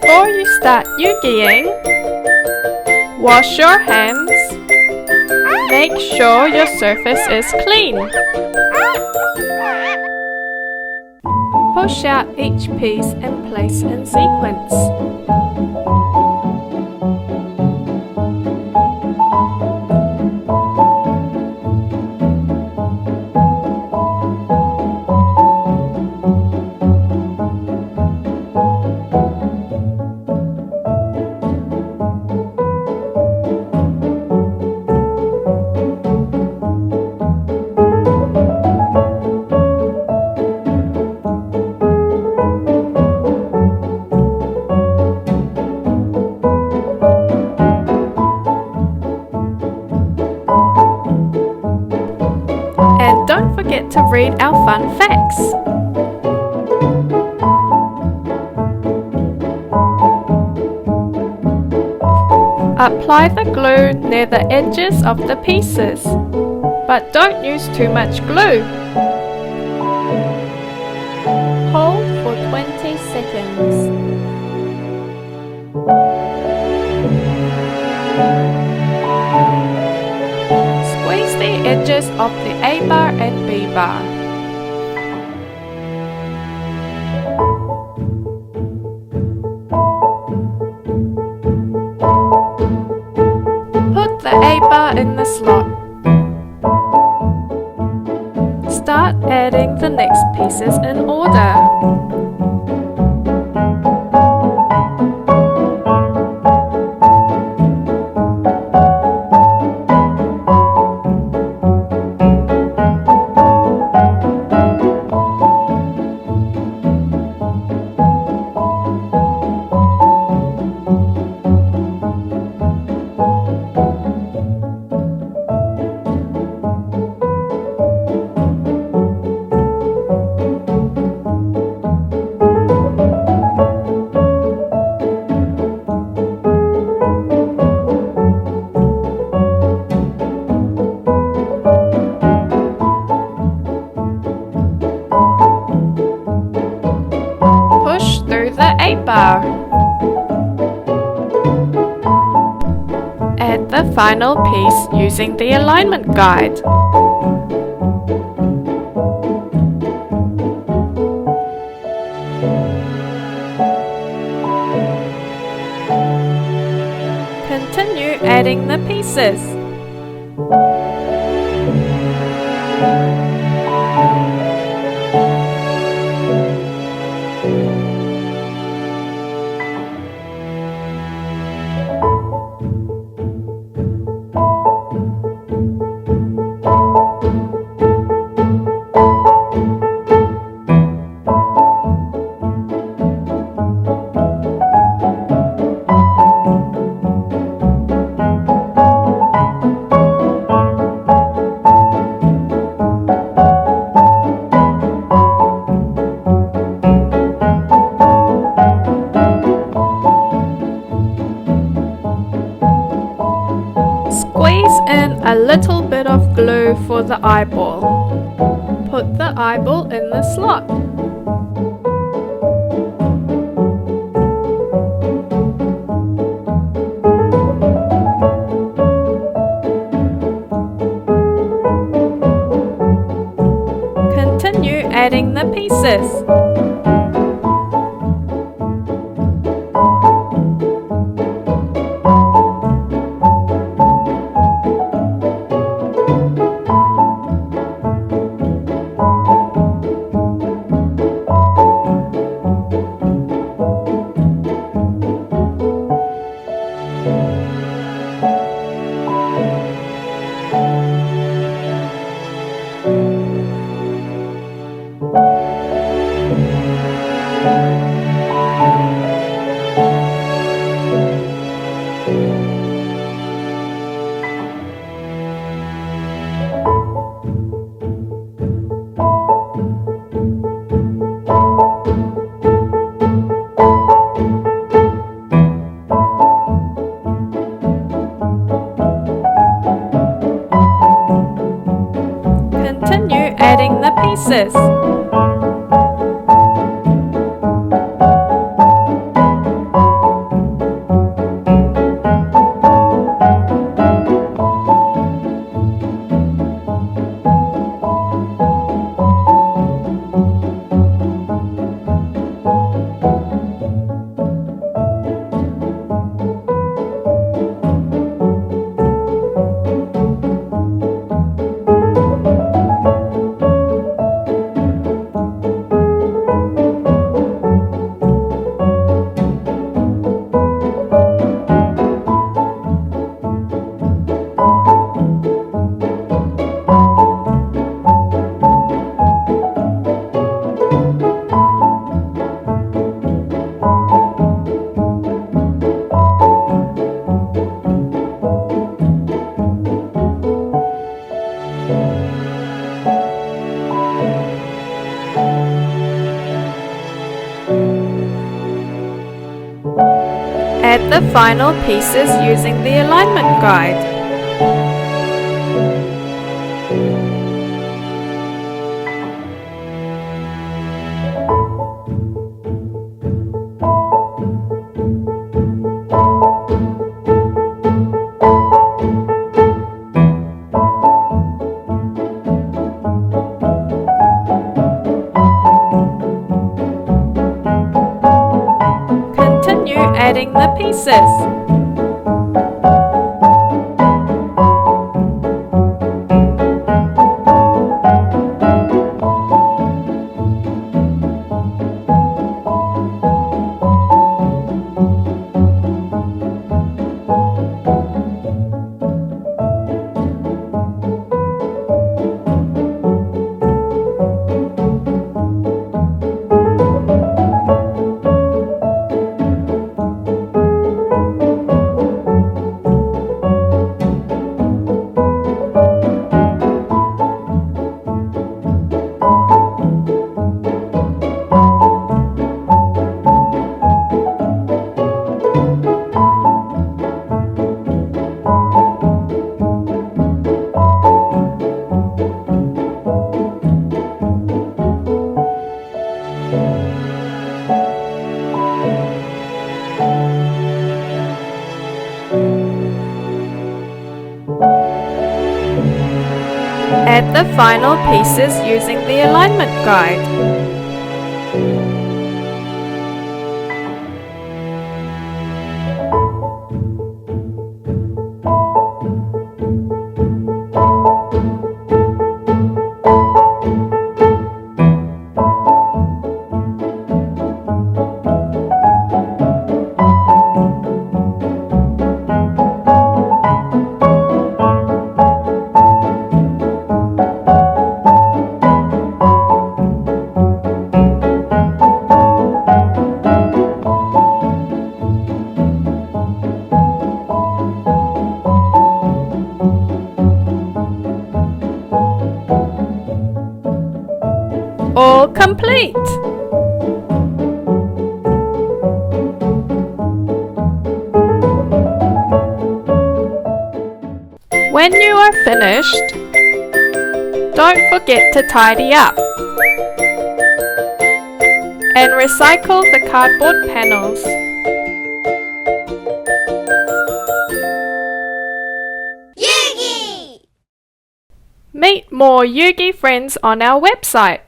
Before you start Eugying, wash your hands. Make sure your surface is clean. Push out each piece and place in sequence. And don't forget to read our fun facts. Apply the glue near the edges of the pieces, but don't use too much glue. Hold for 20 seconds. Squeeze the edges of the A bar and B bar. Put the A bar in the slot. Start adding the next pieces in order. Push through the A bar. Add the final piece using the alignment guide. Continue adding the pieces. Squeeze in a little bit of glue for the eyeball. Put the eyeball in the slot. Continue adding the pieces. adding the pieces. the final pieces using the alignment guide. Continue adding the pieces. Add the final pieces using the alignment guide. All complete! When you are finished, don't forget to tidy up and recycle the cardboard panels. Eugy! Meet more Eugy friends on our website.